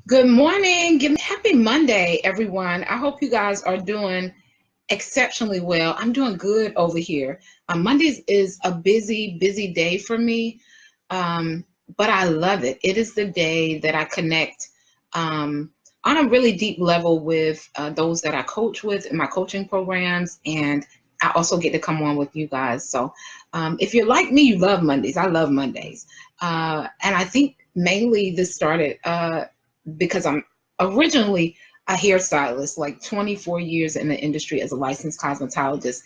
Good morning. Happy Monday, everyone. I hope you guys are doing exceptionally well. I'm doing good over here. Mondays is a busy, busy day for me, um, but I love it. It is the day that I connect on a really deep level with those that I coach with in my coaching programs, and I also get to come on with you guys. So, if you're like me, you love Mondays. I love Mondays, and I think mainly this started because I'm originally a hairstylist, like 24 years in the industry as a licensed cosmetologist.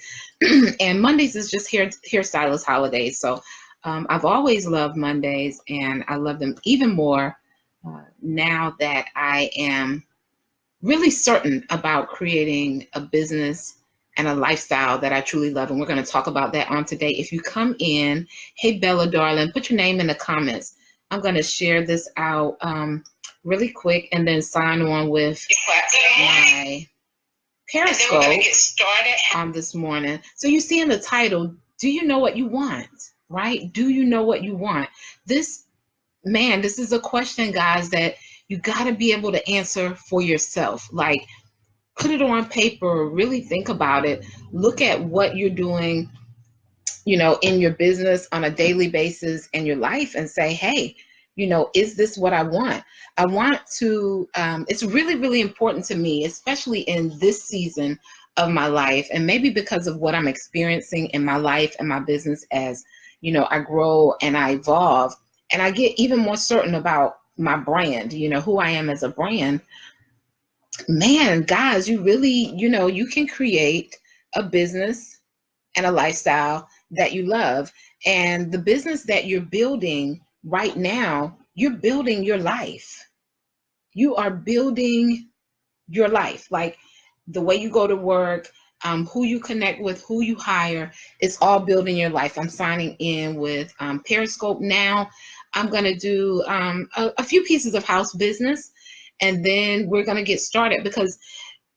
And Mondays is just hairstylist holidays. So I've always loved Mondays, and I love them even more now that I am really certain about creating a business and a lifestyle that I truly love. And we're going to talk about that on today. If you come in, hey, Bella, darling, put your name in the comments. I'm going to share this out really quick and then sign on with my Periscope on this morning. So you see in the title, do you know what you want? Right? Do you know what you want? This is a question, guys, that you got to be able to answer for yourself. Like, put it on paper, really think about it, look at what you're doing, in your business on a daily basis in your life and say, hey, is this what I want? I want to, it's really, really important to me, especially in this season of my life. And maybe because of what I'm experiencing in my life and my business as, I grow and I evolve and I get even more certain about my brand, who I am as a brand. Man, guys, you really, you can create a business and a lifestyle that you love. And the business that you're building right now, you're building your life. You are building your life. Like the way you go to work, who you connect with, who you hire, it's all building your life. I'm signing in with Periscope now. I'm going to do a few pieces of house business, and then we're going to get started because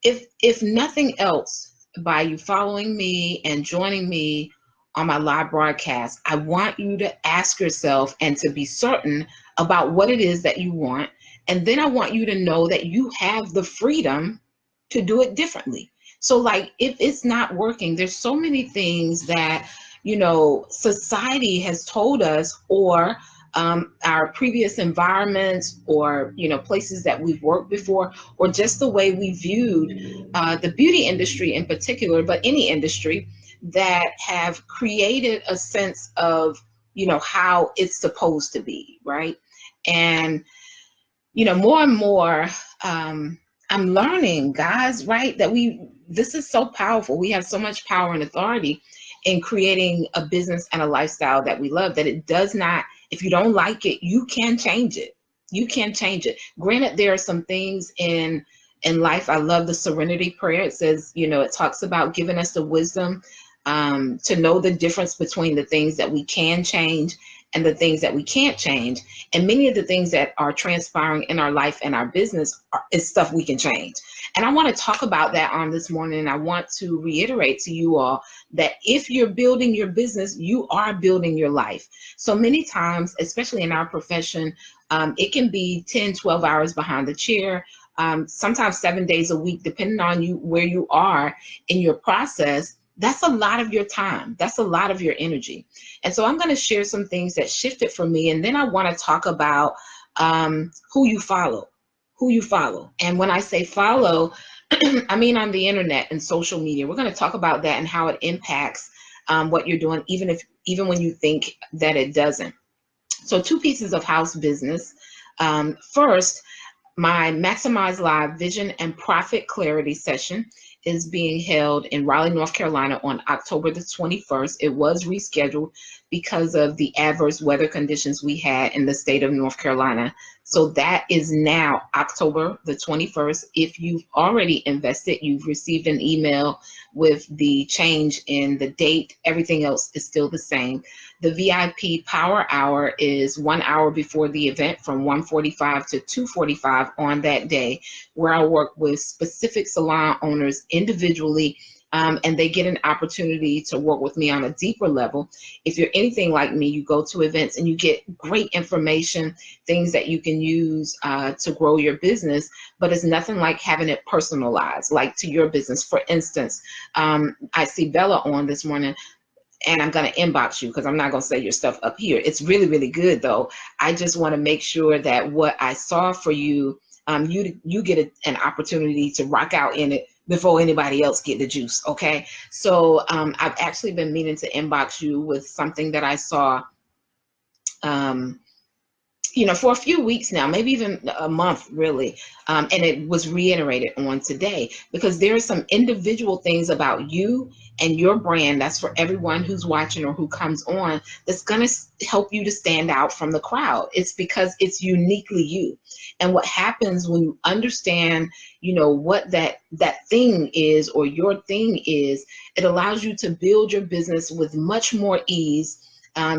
if nothing else, by you following me and joining me on my live broadcast, I want you to ask yourself and to be certain about what it is that you want. And then I want you to know that you have the freedom to do it differently. So, like, if it's not working, there's so many things that, society has told us, or our previous environments, or places that we've worked before, or just the way we viewed the beauty industry in particular, but any industry, that have created a sense of how it's supposed to be, right? And more and more, I'm learning, guys, right, that this is so powerful. We have so much power and authority in creating a business and a lifestyle that we love, that it does not, if you don't like it, you can change it. You can change it. Granted, there are some things in life. I love the serenity prayer. It says, it talks about giving us the wisdom to know the difference between the things that we can change and the things that we can't change. And many of the things that are transpiring in our life and our business is stuff we can change. And I want to talk about that on this morning. And I want to reiterate to you all that if you're building your business, you are building your life. So many times, especially in our profession, it can be 10, 12 hours behind the chair, sometimes 7 days a week, depending on where you are in your process. That's a lot of your time. That's a lot of your energy. And so I'm going to share some things that shifted for me. And then I want to talk about who you follow. And when I say follow, I mean on the internet and social media. We're going to talk about that and how it impacts what you're doing, even when you think that it doesn't. So 2 pieces of house business. First, my Maximize Live Vision and Profit Clarity session is being held in Raleigh, North Carolina on October the 21st. It was rescheduled because of the adverse weather conditions we had in the state of North Carolina. So that is now October the 21st. If you've already invested, you've received an email with the change in the date. Everything else is still the same. The VIP Power Hour is 1 hour before the event from 1:45 to 2:45 on that day, where I work with specific salon owners individually and they get an opportunity to work with me on a deeper level. If you're anything like me, you go to events and you get great information, things that you can use to grow your business, but it's nothing like having it personalized, like to your business. For instance, I see Bella on this morning, and I'm going to inbox you because I'm not going to say your stuff up here. It's really, really good, though. I just want to make sure that what I saw for you, you get an opportunity to rock out in it before anybody else get the juice, okay? So I've actually been meaning to inbox you with something that I saw, for a few weeks now, maybe even a month, really. And it was reiterated on today because there are some individual things about you and your brand that's for everyone who's watching or who comes on that's going to help you to stand out from the crowd. It's because it's uniquely you. And what happens when you understand, what that thing is or your thing is, it allows you to build your business with much more ease.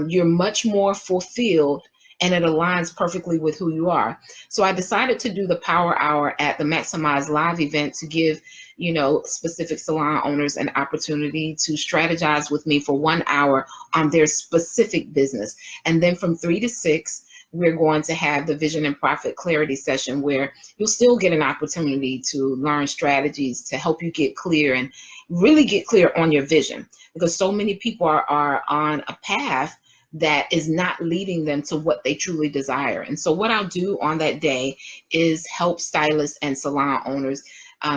You're much more fulfilled, and it aligns perfectly with who you are. So I decided to do the Power Hour at the Maximize Live event to give, specific salon owners an opportunity to strategize with me for 1 hour on their specific business. And then from 3 to 6, we're going to have the Vision and Profit Clarity session where you'll still get an opportunity to learn strategies to help you get clear and really get clear on your vision, because so many people are on a path that is not leading them to what they truly desire. And so what I'll do on that day is help stylists and salon owners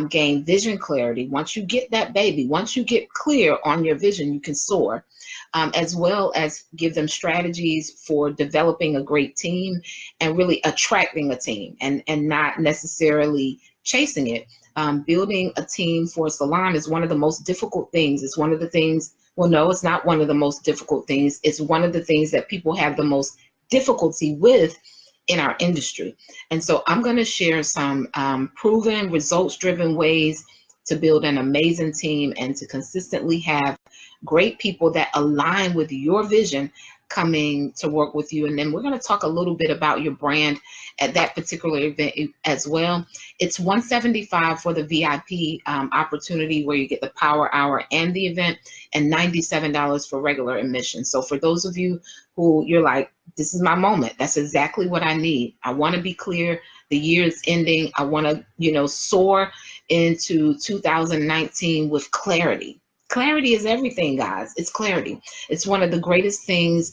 gain vision clarity. Once you get that baby, once you get clear on your vision, you can soar, as well as give them strategies for developing a great team and really attracting a team and not necessarily chasing it. Building a team for a salon is one of the most difficult things. It's one of the things, well, no, it's not one of the most difficult things. It's one of the things that people have the most difficulty with in our industry. And so I'm going to share some proven, results-driven ways to build an amazing team and to consistently have great people that align with your vision coming to work with you. And then we're going to talk a little bit about your brand at that particular event as well. It's $175 for the VIP opportunity where you get the Power Hour and the event, and $97 for regular admission. So for those of you who you're like, this is my moment, that's exactly what I need. I want to be clear. The year is ending. I want to, soar into 2019 with clarity. Clarity is everything, guys. It's clarity. It's one of the greatest things.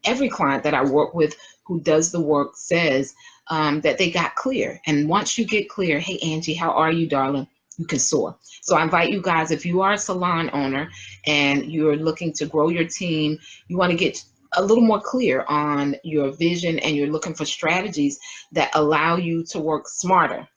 Every client that I work with who does the work says that they got clear. And once you get clear, hey, Angie, how are you, darling? You can soar. So I invite you guys, if you are a salon owner and you're looking to grow your team, you want to get a little more clear on your vision and you're looking for strategies that allow you to work smarter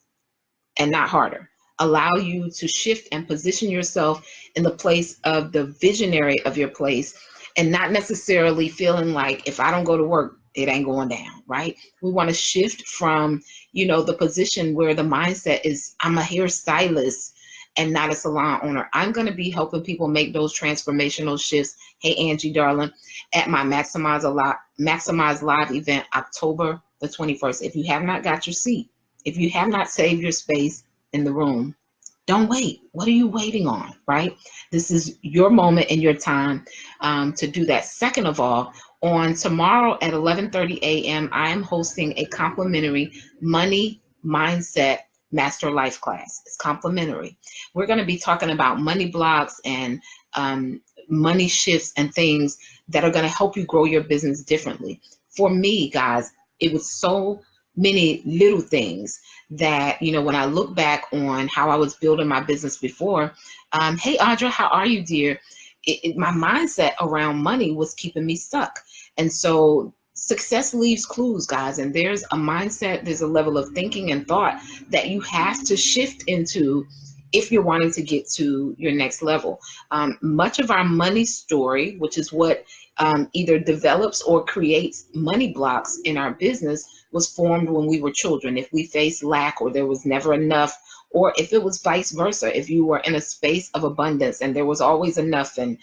and not harder, allow you to shift and position yourself in the place of the visionary of your place and not necessarily feeling like if I don't go to work, it ain't going down, right? We want to shift from, the position where the mindset is I'm a hairstylist and not a salon owner. I'm going to be helping people make those transformational shifts. Hey, Angie, darling, at my Maximize Live event, October the 21st. If you have not got your seat, if you have not saved your space in the room, don't wait. What are you waiting on, right? This is your moment and your time to do that. Second of all, on tomorrow at 11:30 a.m., I am hosting a complimentary money mindset master life class. It's complimentary. We're going to be talking about money blocks and money shifts and things that are going to help you grow your business differently. For me, guys, it was so many little things that, when I look back on how I was building my business before, hey, Audra, how are you, dear? My mindset around money was keeping me stuck. And so success leaves clues, guys. And there's a mindset, there's a level of thinking and thought that you have to shift into if you're wanting to get to your next level. Much of our money story, which is what either develops or creates money blocks in our business, was formed when we were children. If we faced lack or there was never enough, or if it was vice versa, if you were in a space of abundance and there was always enough and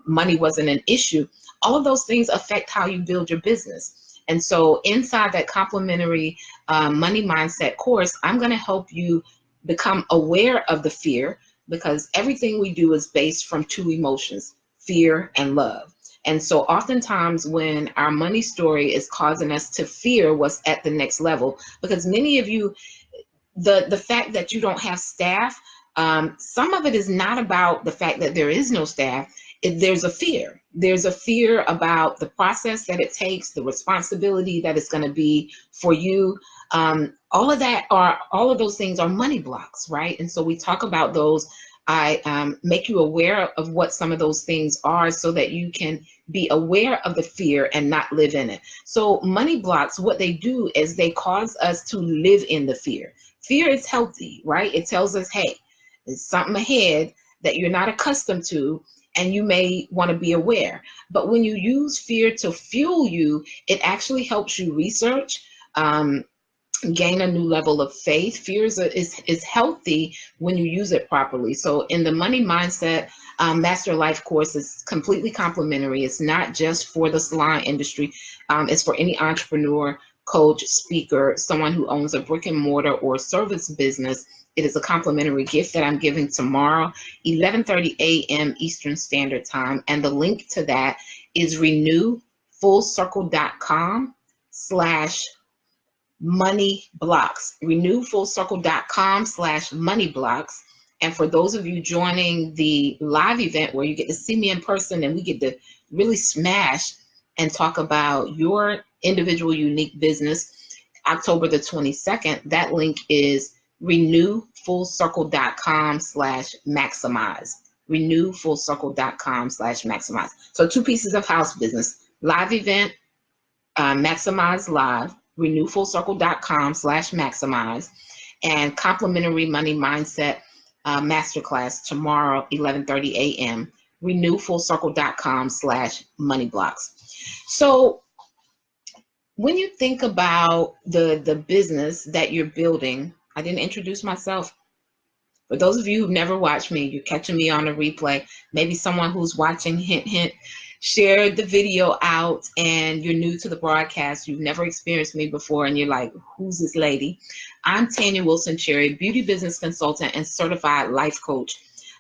money wasn't an issue, all of those things affect how you build your business. And so inside that complimentary money mindset course, I'm going to help you become aware of the fear, because everything we do is based from two emotions, fear and love. And so oftentimes when our money story is causing us to fear what's at the next level, because many of you, the fact that you don't have staff, some of it is not about the fact that there is no staff. There's a fear. There's a fear about the process that it takes, the responsibility that it's going to be for you. All of those things are money blocks, right? And so we talk about those. I make you aware of what some of those things are so that you can be aware of the fear and not live in it. So money blocks, what they do is they cause us to live in the fear. Fear is healthy, right? It tells us, hey, there's something ahead that you're not accustomed to, and you may want to be aware. But when you use fear to fuel you, it actually helps you research, gain a new level of faith. Fear is healthy when you use it properly. So in the Money Mindset Master Life course, is completely complimentary. It's not just for the salon industry. It's for any entrepreneur, coach, speaker, someone who owns a brick and mortar or service business. It is a complimentary gift that I'm giving tomorrow, 11:30 a.m. Eastern Standard Time. And the link to that is renewfullcircle.com/money blocks, renewfullcircle.com/money blocks. And for those of you joining the live event where you get to see me in person and we get to really smash and talk about your individual unique business, October the 22nd, that link is renewfullcircle.com/maximize, renewfullcircle.com/maximize. So 2 pieces of house business, live event, Maximize Live, renewfullcircle.com/maximize, and complimentary money mindset masterclass tomorrow, 11:30 a.m., renewfullcircle.com/money blocks. So when you think about the business that you're building, I didn't introduce myself. For those of you who've never watched me, you're catching me on a replay. Maybe someone who's watching, hint, hint, share the video out and you're new to the broadcast. You've never experienced me before and you're like, who's this lady? I'm Tanya Wilson-Cherry, beauty business consultant and certified life coach.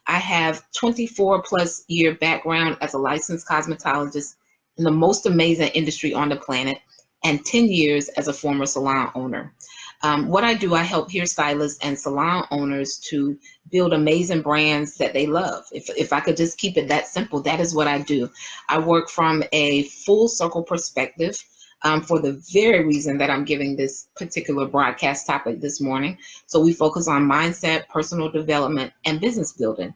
I have 24 plus year background as a licensed cosmetologist in the most amazing industry on the planet, and 10 years as a former salon owner. What I do, I help hairstylists and salon owners to build amazing brands that they love. If I could just keep it that simple, that is what I do. I work from a full circle perspective for the very reason that I'm giving this particular broadcast topic this morning. So we focus on mindset, personal development, and business building.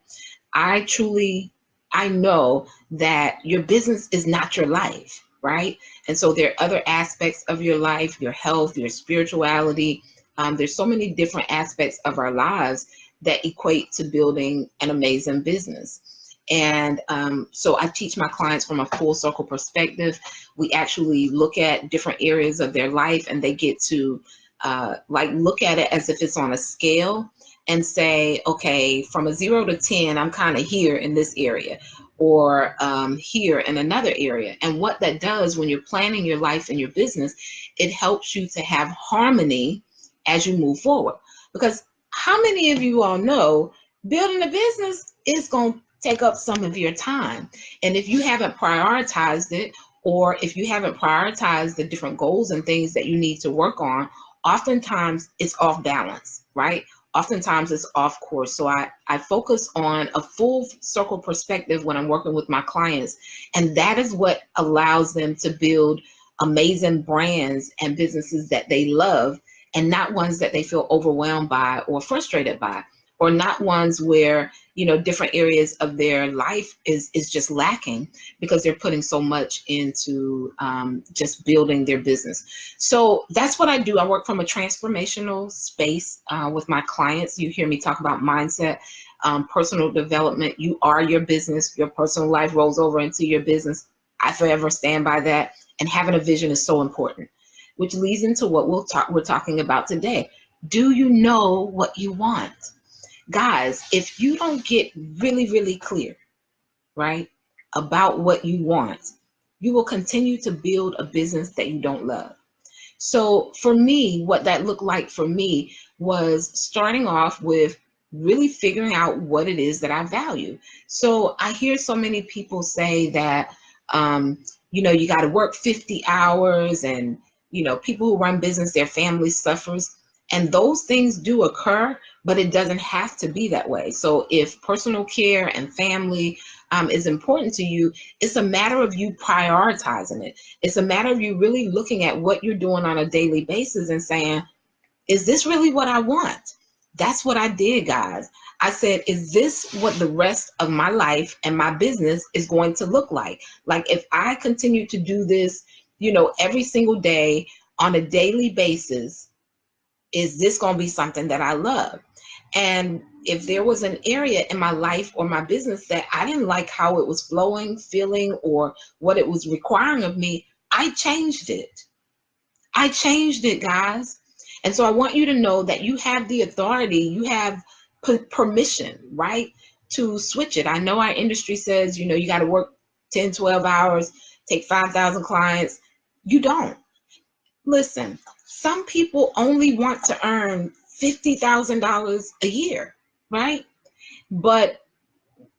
I know that your business is not your life, right? And so there are other aspects of your life, your health, your spirituality. There's so many different aspects of our lives that equate to building an amazing business. And so I teach my clients from a full circle perspective. We actually look at different areas of their life and they get to look at it as if it's on a scale and say, okay, from a 0 to 10, I'm kind of here in this area, or here in another area. And what that does when you're planning your life and your business, it helps you to have harmony as you move forward. Because how many of you all know building a business is going to take up some of your time? And if you haven't prioritized it, or if you haven't prioritized the different goals and things that you need to work on, oftentimes it's off balance, right? Oftentimes it's off course. So I focus on a full circle perspective when I'm working with my clients. And that is what allows them to build amazing brands and businesses that they love, and not ones that they feel overwhelmed by or frustrated by, or not ones where, different areas of their life is just lacking because they're putting so much into just building their business. So that's what I do. I work from a transformational space with my clients. You hear me talk about mindset, personal development. You are your business. Your personal life rolls over into your business. I forever stand by that. And having a vision is so important, which leads into what we're talking about today. Do you know what you want? Guys, if you don't get really, really clear, right, about what you want, you will continue to build a business that you don't love. So for me, what that looked like for me was starting off with really figuring out what it is that I value. So I hear so many people say that, you got to work 50 hours, and, people who run business, their family suffers. And those things do occur, but it doesn't have to be that way. So if personal care and family is important to you, it's a matter of you prioritizing it. It's a matter of you really looking at what you're doing on a daily basis and saying, is this really what I want? That's what I did, guys. I said, is this what the rest of my life and my business is going to look like? Like, if I continue to do this, every single day on a daily basis, is this going to be something that I love? And if there was an area in my life or my business that I didn't like how it was flowing, feeling, or what it was requiring of me, I changed it. I changed it, guys. And so I want you to know that you have the authority, you have permission, right, to switch it. I know our industry says, you got to work 10, 12 hours, take 5,000 clients. You don't. Listen, some people only want to earn $50,000 a year, right? But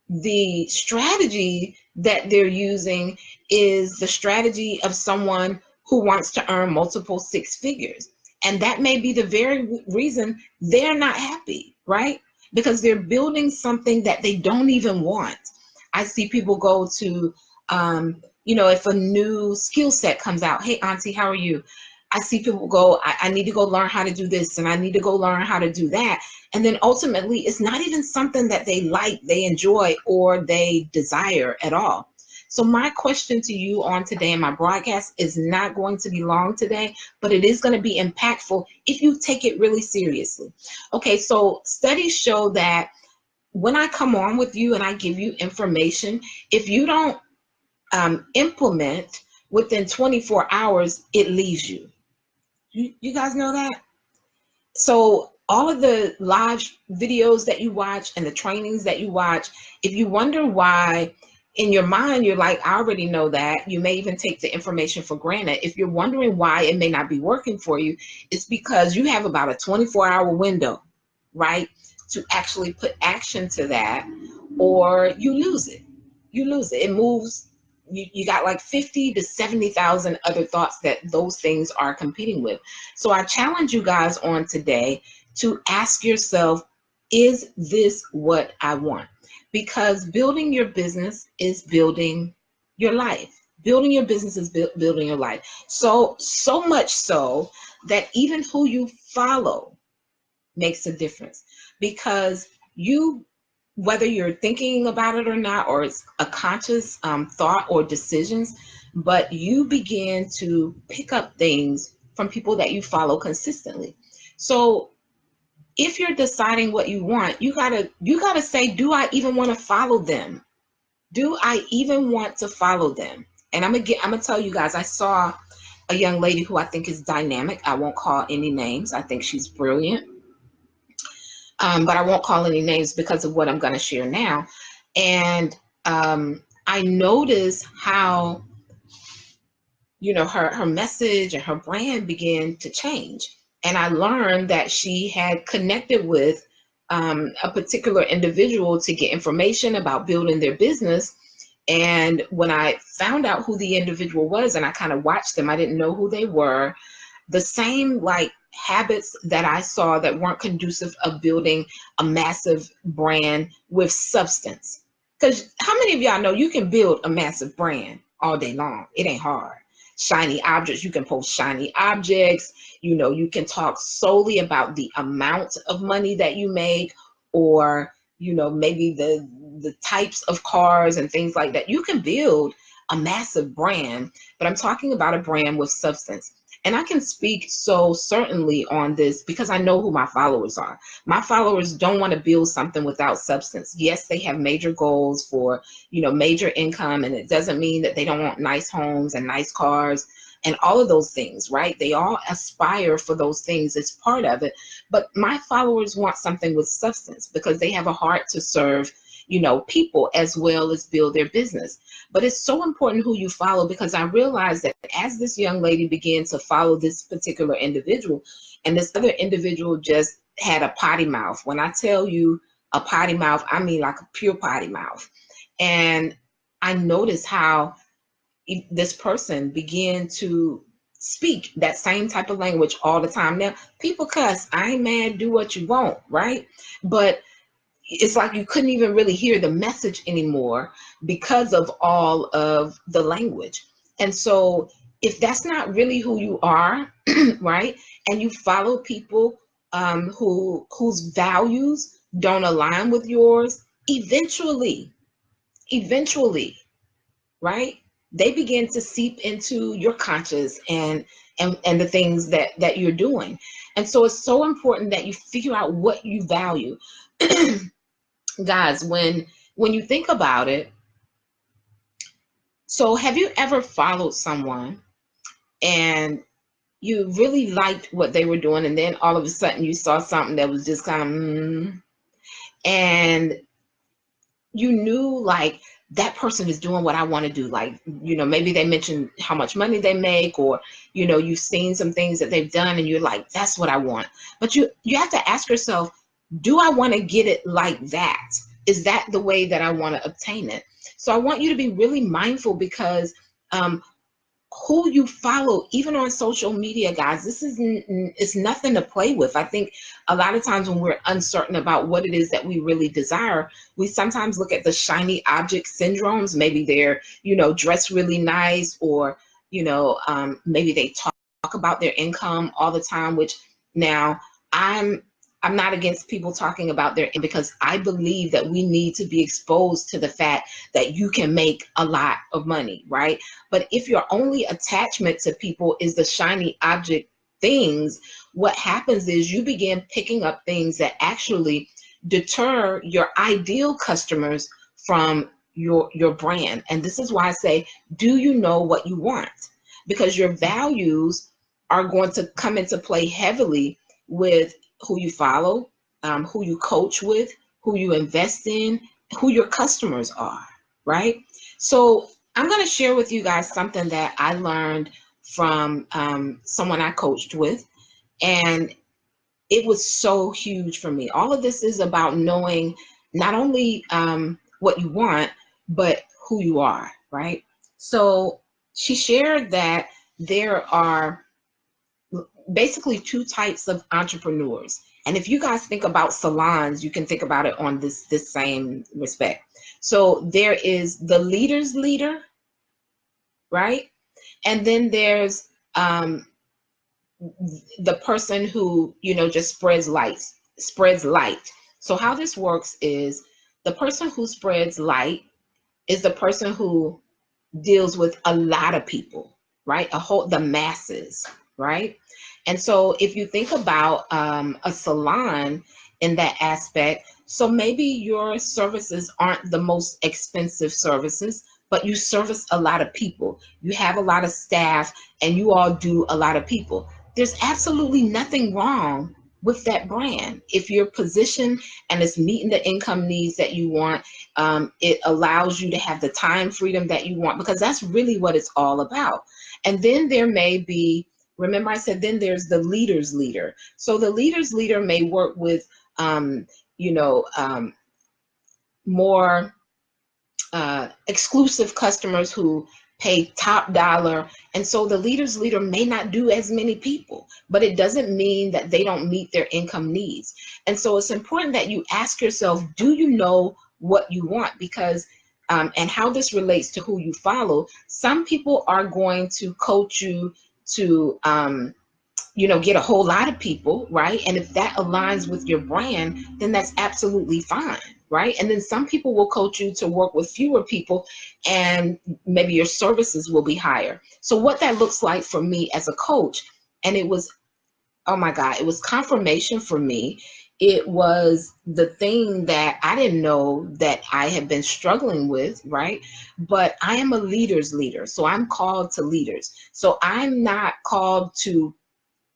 the strategy that they're using is the strategy of someone who wants to earn multiple six figures. And that may be the very reason they're not happy, right? Because they're building something that they don't even want. I see people go to, if a new skill set comes out, hey, Auntie, how are you? I see people go, I need to go learn how to do this, and I need to go learn how to do that. And then ultimately, it's not even something that they like, they enjoy, or they desire at all. So my question to you on today in my broadcast is not going to be long today, but it is going to be impactful if you take it really seriously. Okay, so studies show that when I come on with you and I give you information, if you don't implement within 24 hours, it leaves you. You guys know that? So all of the live videos that you watch and the trainings that you watch, if you wonder why in your mind you're like, I already know that, you may even take the information for granted. If you're wondering why it may not be working for you, it's because you have about a 24-hour window, right, to actually put action to that, or you lose it. You lose it. It moves. You got like 50 to 70,000 other thoughts that those things are competing with. So I challenge you guys on today to ask yourself, is this what I want? Because building your business is building your life. Building your business is building your life. So much so that even who you follow makes a difference, because whether you're thinking about it or not, or it's a conscious thought or decisions, but you begin to pick up things from people that you follow consistently. So if you're deciding what you want, you gotta say, do I even want to follow them? Do I even want to follow them? And I'm gonna tell you guys, I saw a young lady who I think is dynamic. I won't call any names. I think she's brilliant. But I won't call any names because of what I'm going to share now. And I noticed how, her message and her brand began to change. And I learned that she had connected with a particular individual to get information about building their business. And when I found out who the individual was and I kind of watched them, I didn't know who they were. The same habits that I saw that weren't conducive of building a massive brand with substance. Because how many of y'all know you can build a massive brand all day long? It ain't hard. Shiny objects, you can post shiny objects. You can talk solely about the amount of money that you make, or maybe the types of cars and things like that. You can build a massive brand, but I'm talking about a brand with substance. And I can speak so certainly on this because I know who my followers are. My followers don't want to build something without substance. Yes, they have major goals for, major income, and it doesn't mean that they don't want nice homes and nice cars and all of those things, right? They all aspire for those things. It's part of it. But my followers want something with substance because they have a heart to serve, people as well as build their business. But it's so important who you follow, because I realized that as this young lady began to follow this particular individual, and this other individual just had a potty mouth. When I tell you, a potty mouth. I mean, like a pure potty mouth. And I noticed how this person began to speak that same type of language all the time. Now, people cuss, I ain't mad, do what you want, right? But it's like you couldn't even really hear the message anymore because of all of the language. And so if that's not really who you are, right, and you follow people whose values don't align with yours, eventually, right, they begin to seep into your conscious and the things that you're doing. And so it's so important that you figure out what you value. Guys, when you think about it, so have you ever followed someone and you really liked what they were doing, and then all of a sudden you saw something that was just kind of and you knew like that person is doing what I want to do. Like, maybe they mentioned how much money they make, or, you've seen some things that they've done and you're like, that's what I want. But you have to ask yourself, do I want to get it like that? Is that the way that I want to obtain it? So I want you to be really mindful, because who you follow, even on social media, guys, it's nothing to play with. I think a lot of times when we're uncertain about what it is that we really desire, we sometimes look at the shiny object syndromes. Maybe they're, dressed really nice, or, maybe they talk about their income all the time, which now I'm not against people talking about their income, because I believe that we need to be exposed to the fact that you can make a lot of money, right? But if your only attachment to people is the shiny object things, what happens is you begin picking up things that actually deter your ideal customers from your brand. And this is why I say, do you know what you want? Because your values are going to come into play heavily with who you follow, who you coach with, who you invest in, who your customers are, right? So I'm going to share with you guys something that I learned from someone I coached with, and it was so huge for me. All of this is about knowing not only what you want, but who you are, right? So she shared that there are basically two types of entrepreneurs. And if you guys think about salons, you can think about it on this same respect. So there is the leader's leader, right? And then there's the person who, just spreads light. So how this works is the person who spreads light is the person who deals with a lot of people, right? The masses, right? And so if you think about a salon in that aspect, so maybe your services aren't the most expensive services, but you service a lot of people. You have a lot of staff, and you all do a lot of people. There's absolutely nothing wrong with that brand. If you're positioned and it's meeting the income needs that you want, it allows you to have the time freedom that you want, because that's really what it's all about. And then there may be, remember I said, then there's the leader's leader. So the leader's leader may work with, more exclusive customers who pay top dollar. And so the leader's leader may not do as many people, but it doesn't mean that they don't meet their income needs. And so it's important that you ask yourself, do you know what you want? Because and how this relates to who you follow, some people are going to coach you to get a whole lot of people, right? And if that aligns with your brand, then that's absolutely fine, right? And then some people will coach you to work with fewer people, and maybe your services will be higher. So what that looks like for me as a coach, and it was, oh my God, it was confirmation for me. It was the thing that I didn't know that I had been struggling with, right? But I am a leader's leader. So I'm called to leaders. So I'm not called to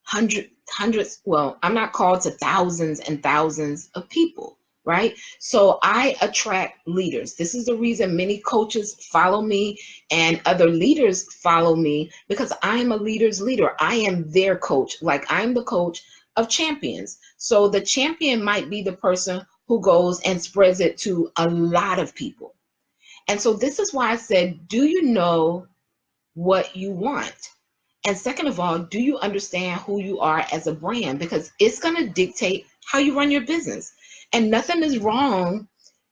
hundreds, well, I'm not called to thousands and thousands of people, right? So I attract leaders. This is the reason many coaches follow me and other leaders follow me, because I am a leader's leader. I am their coach. Like, I'm the coach of champions. So the champion might be the person who goes and spreads it to a lot of people. And so this is why I said, do you know what you want? And second of all, do you understand who you are as a brand? Because it's going to dictate how you run your business. And nothing is wrong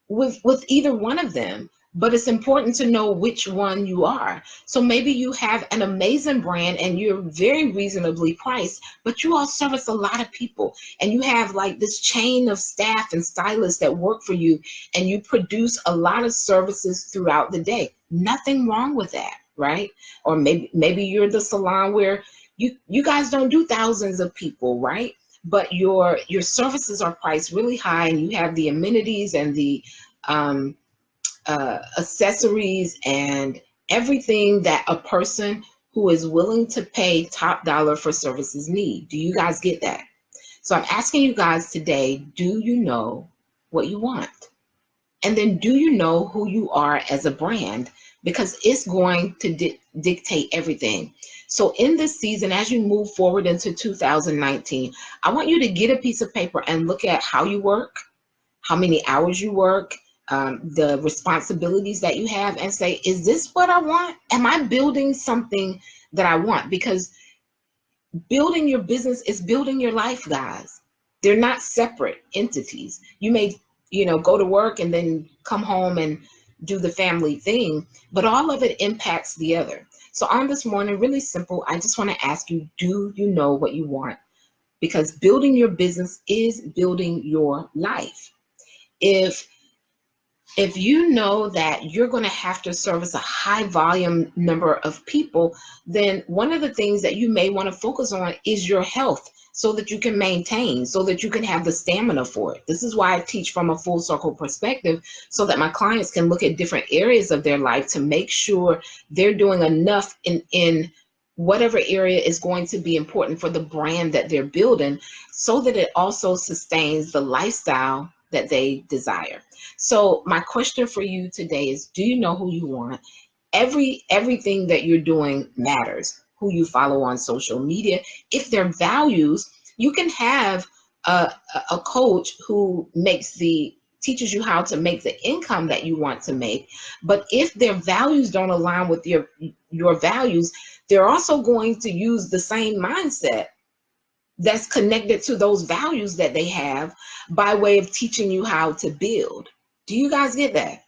with either one of them, but it's important to know which one you are. So maybe you have an amazing brand and you're very reasonably priced, but you all service a lot of people, and you have like this chain of staff and stylists that work for you, and you produce a lot of services throughout the day. Nothing wrong with that, right? Or maybe you're the salon where you guys don't do thousands of people, right? But your services are priced really high, and you have the amenities and the um, accessories and everything that a person who is willing to pay top dollar for services need. Do you guys get that? So I'm asking you guys today, do you know what you want? And then do you know who you are as a brand? Because it's going to dictate everything. So in this season, as you move forward into 2019, I want you to get a piece of paper and look at how you work, how many hours you work, the responsibilities that you have, and say, is this what I want? Am I building something that I want? Because building your business is building your life, guys. They're not separate entities. You may, go to work and then come home and do the family thing, but all of it impacts the other. So on this morning, really simple, I just want to ask you, do you know what you want? Because building your business is building your life. If you know that you're going to have to service a high volume number of people, then one of the things that you may want to focus on is your health, so that you can maintain, so that you can have the stamina for it. This is why I teach from a full circle perspective, so that my clients can look at different areas of their life to make sure they're doing enough in whatever area is going to be important for the brand that they're building, so that it also sustains the lifestyle that they desire. So my question for you today is, do you know who you want? Everything that you're doing matters. Who you follow on social media, if their values, you can have a coach who teaches you how to make the income that you want to make, but if their values don't align with your values, they're also going to use the same mindset that's connected to those values that they have, by way of teaching you how to build. Do you guys get that?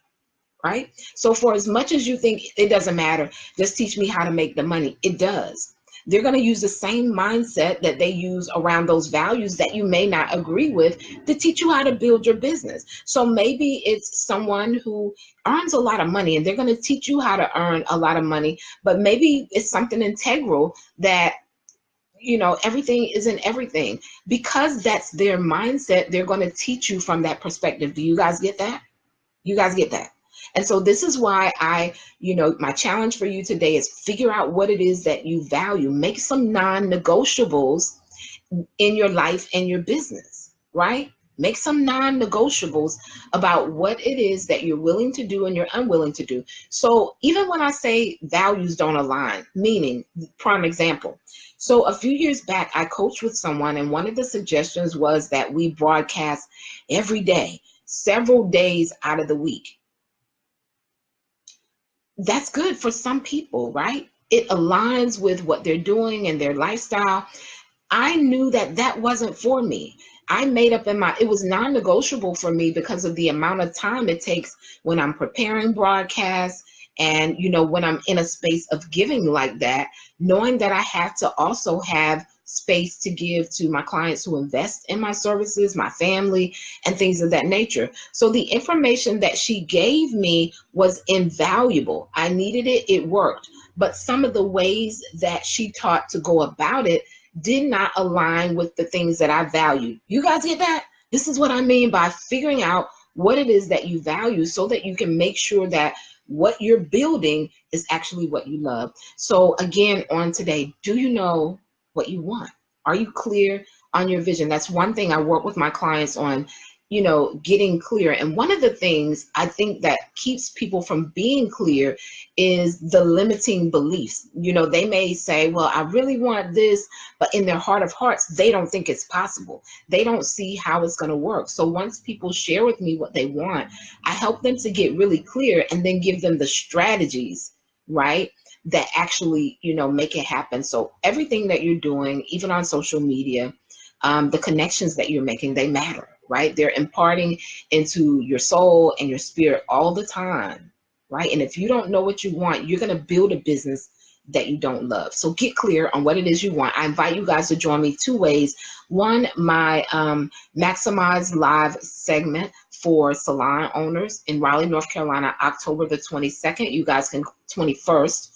Right? So for as much as you think it doesn't matter, just teach me how to make the money, it does. They're going to use the same mindset that they use around those values that you may not agree with, to teach you how to build your business. So maybe it's someone who earns a lot of money and they're going to teach you how to earn a lot of money, but maybe it's something integral that, everything isn't everything. Because that's their mindset, they're going to teach you from that perspective. Do you guys get that? You guys get that? And so this is why my challenge for you today is figure out what it is that you value. Make some non-negotiables in your life and your business, right? Make some non-negotiables about what it is that you're willing to do and you're unwilling to do. So even when I say values don't align, meaning, prime example. So a few years back, I coached with someone, and one of the suggestions was that we broadcast every day, several days out of the week. That's good for some people, right? It aligns with what they're doing and their lifestyle. I knew that that wasn't for me. I made up it was non-negotiable for me because of the amount of time it takes when I'm preparing broadcasts, and, when I'm in a space of giving like that, knowing that I have to also have space to give to my clients who invest in my services, my family, and things of that nature. So the information that she gave me was invaluable. I needed it. It worked. But some of the ways that she taught to go about it did not align with the things that I value. You guys get that? This is what I mean by figuring out what it is that you value, so that you can make sure that what you're building is actually what you love. So again, on today, do you know what you want? Are you clear on your vision? That's one thing I work with my clients on. getting clear. And one of the things I think that keeps people from being clear is the limiting beliefs. They may say, well, I really want this, but in their heart of hearts, they don't think it's possible. They don't see how it's going to work. So once people share with me what they want, I help them to get really clear and then give them the strategies, right, that actually, make it happen. So everything that you're doing, even on social media, the connections that you're making, they matter, right? They're imparting into your soul and your spirit all the time, right? And if you don't know what you want, you're going to build a business that you don't love. So get clear on what it is you want. I invite you guys to join me 2 ways. One, my Maximize Live segment for salon owners in Raleigh, North Carolina, October the 22nd. You guys can, 21st.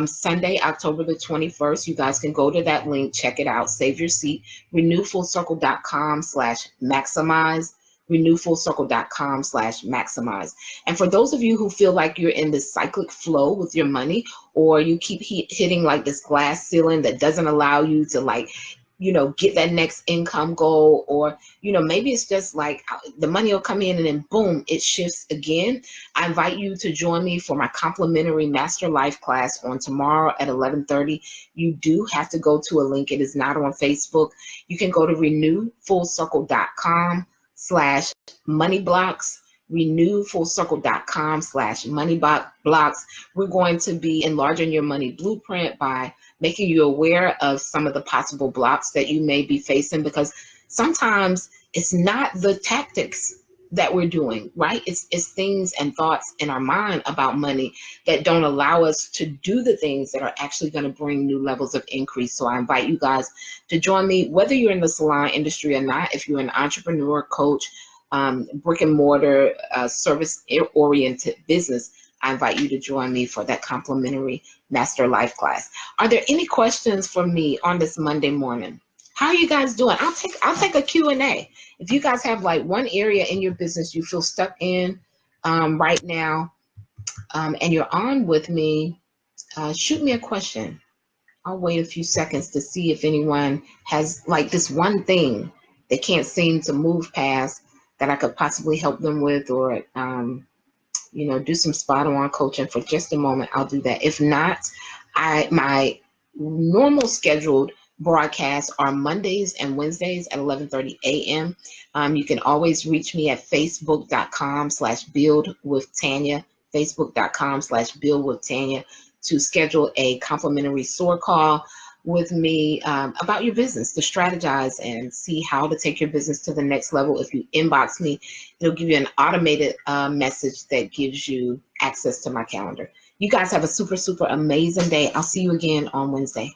Sunday, October the 21st, you guys can go to that link, check it out, save your seat, renewfullcircle.com/maximize, renewfullcircle.com/maximize. And for those of you who feel like you're in this cyclic flow with your money, or you keep hitting like this glass ceiling that doesn't allow you to get that next income goal, or maybe it's just like the money will come in and then boom, it shifts again. I invite you to join me for my complimentary Master Life class on tomorrow at 11:30. You do have to go to a link. It is not on Facebook. You can go to renewfullcircle.com/moneyblocks, renewfullcircle.com/moneyblocks. We're going to be enlarging your money blueprint by making you aware of some of the possible blocks that you may be facing, because sometimes it's not the tactics that we're doing, right? It's things and thoughts in our mind about money that don't allow us to do the things that are actually going to bring new levels of increase. So I invite you guys to join me, whether you're in the salon industry or not. If you're an entrepreneur, coach, brick and mortar, service-oriented business, I invite you to join me for that complimentary Master Life class. Are there any questions for me on this Monday morning? How are you guys doing? I'll take a Q&A. If you guys have like one area in your business you feel stuck in right now, and you're on with me, shoot me a question. I'll wait a few seconds to see if anyone has like this one thing they can't seem to move past that I could possibly help them with, or do some spot-on coaching. For just a moment, I'll do that. If not, my normal scheduled broadcasts are Mondays and Wednesdays at 11:30 a.m. You can always reach me at facebook.com/buildwithtanya, facebook.com/buildwithtanya, to schedule a complimentary SOAR call with me about your business, to strategize and see how to take your business to the next level. If you inbox me, it'll give you an automated message that gives you access to my calendar. You guys have a super, super amazing day. I'll see you again on Wednesday.